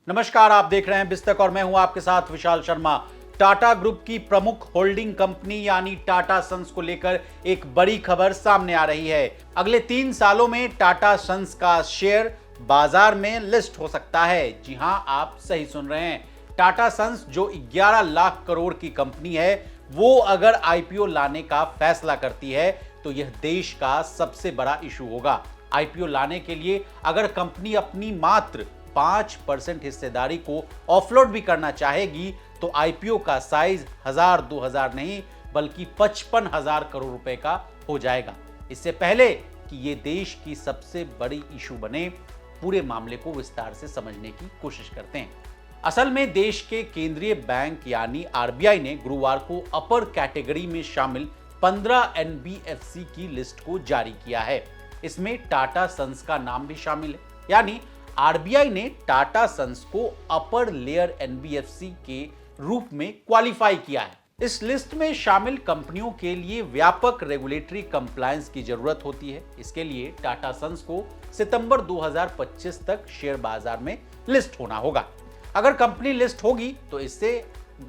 नमस्कार, आप देख रहे हैं बिस्तक और मैं हूं आपके साथ विशाल शर्मा। टाटा ग्रुप की प्रमुख होल्डिंग कंपनी यानी टाटा सन्स को लेकर एक बड़ी खबर सामने आ रही है। अगले 3 सालों में टाटा सन्स का शेयर बाजार में लिस्ट हो सकता है। जी हां, आप सही सुन रहे हैं। टाटा सन्स जो 11 लाख करोड़ की कंपनी है, वो अगर आईपीओ लाने का फैसला करती है तो यह देश का सबसे बड़ा इशू होगा। आईपीओ लाने के लिए अगर कंपनी अपनी मात्र 5% हिस्सेदारी को ऑफलोड भी करना चाहेगी तो आईपीओ का साइज 1000-2000 नहीं बल्कि 55,000 करोड़ रुपए का हो जाएगा। इससे पहले कि ये देश की सबसे बड़ी इशू बने, पूरे मामले को विस्तार से समझने की कोशिश करते हैं। असल में देश के केंद्रीय बैंक यानी आरबीआई ने गुरुवार को अपर कैटेगरी में शामिल 15 एनबीएफसी की लिस्ट को जारी किया है। इसमें टाटा सन्स का नाम भी शामिल है, यानी आरबीआई ने टाटा सन्स को अपर लेयर एनबीएफसी के रूप में क्वालिफाई किया है। इस लिस्ट में शामिल कंपनियों के लिए व्यापक रेगुलेटरी कंप्लायंस की जरूरत होती है। इसके लिए टाटा सन्स को सितंबर 2025 तक शेयर बाजार में लिस्ट होना होगा। अगर कंपनी लिस्ट होगी तो इससे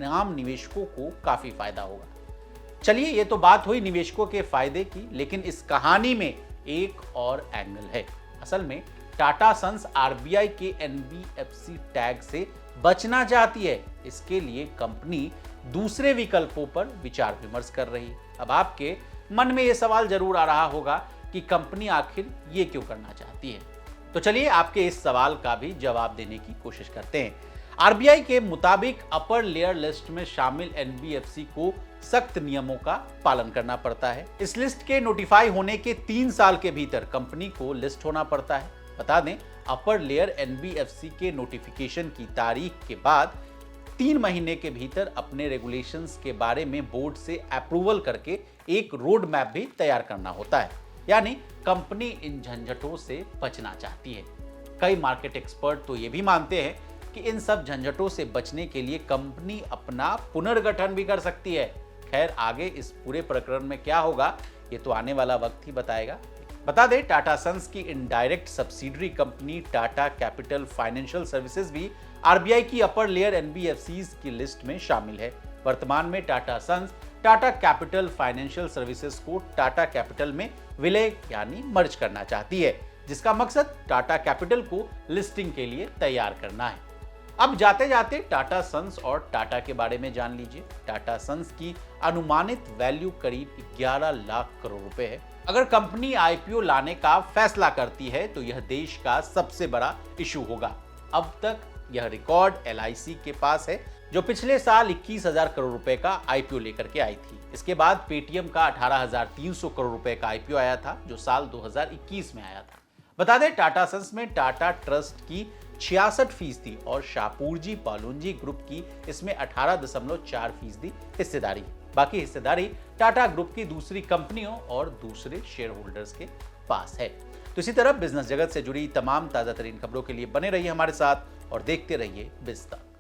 आम निवेशकों को काफी फायदा होगा। चलिए, ये तो बात हुई निवेशकों के फायदे की, लेकिन इस कहानी में एक और एंगल है। असल में टाटा सन्स आरबीआई के एनबीएफसी टैग से बचना चाहती है। इसके लिए कंपनी दूसरे विकल्पों पर विचार विमर्श कर रही है। अब आपके मन में यह सवाल जरूर आ रहा होगा कि कंपनी आखिर ये क्यों करना चाहती है। तो चलिए, आपके इस सवाल का भी जवाब देने की कोशिश करते हैं। आरबीआई के मुताबिक अपर लेयर लिस्ट में शामिल एनबीएफसी को सख्त नियमों का पालन करना पड़ता है। इस लिस्ट के नोटिफाई होने के 3 साल के भीतर कंपनी को लिस्ट होना पड़ता है। बता दें, अपर लेयर एनबीएफसी के नोटिफिकेशन की तारीख के बाद 3 महीने के भीतर अपने रेगुलेशंस के बारे में बोर्ड से अप्रूवल करके एक रोड मैप भी तैयार करना होता है। यानी कंपनी इन झंझटों से बचना चाहती है। कई मार्केट एक्सपर्ट तो ये भी मानते हैं कि इन सब झंझटों से बचने के लिए कंपनी अपना पुनर्गठन भी कर सकती है। खैर, आगे इस पूरे प्रकरण में क्या होगा, ये तो आने वाला वक्त ही बताएगा। बता दें, टाटा सन्स की indirect subsidiary company Tata Capital Financial Services भी आरबीआई की अपर लेयर एनबीएफसीज की लिस्ट में शामिल है। वर्तमान में Tata Sons Tata Capital Financial Services को टाटा कैपिटल में विलय यानी मर्ज करना चाहती है, जिसका मकसद टाटा कैपिटल को लिस्टिंग के लिए तैयार करना है। अब जाते जाते टाटा सन्स और टाटा के बारे में जान लीजिए। टाटा सन्स की अनुमानित वैल्यू करीब 11 लाख करोड़ रुपए है। अगर कंपनी आईपीओ लाने का फैसला करती है तो यह देश का सबसे बड़ा इशू होगा। अब तक यह रिकॉर्ड एलआईसी के पास है, जो पिछले साल 21,000 करोड़ रुपए का आईपीओ लेकर के आई थी। इसके बाद पेटीएम का 18,300 करोड़ रुपए का आईपीओ आया था, जो साल 2021 में आया था। बता दें, टाटा सन्स में टाटा ट्रस्ट की 66% और शापूरजी पालोनजी ग्रुप की इसमें 18.4% हिस्सेदारी है। बाकी हिस्सेदारी टाटा ग्रुप की दूसरी कंपनियों और दूसरे शेयर होल्डर्स के पास है। तो इसी तरह बिजनेस जगत से जुड़ी तमाम ताजा तरीन खबरों के लिए बने रहिए हमारे साथ और देखते रहिए बिस्तक।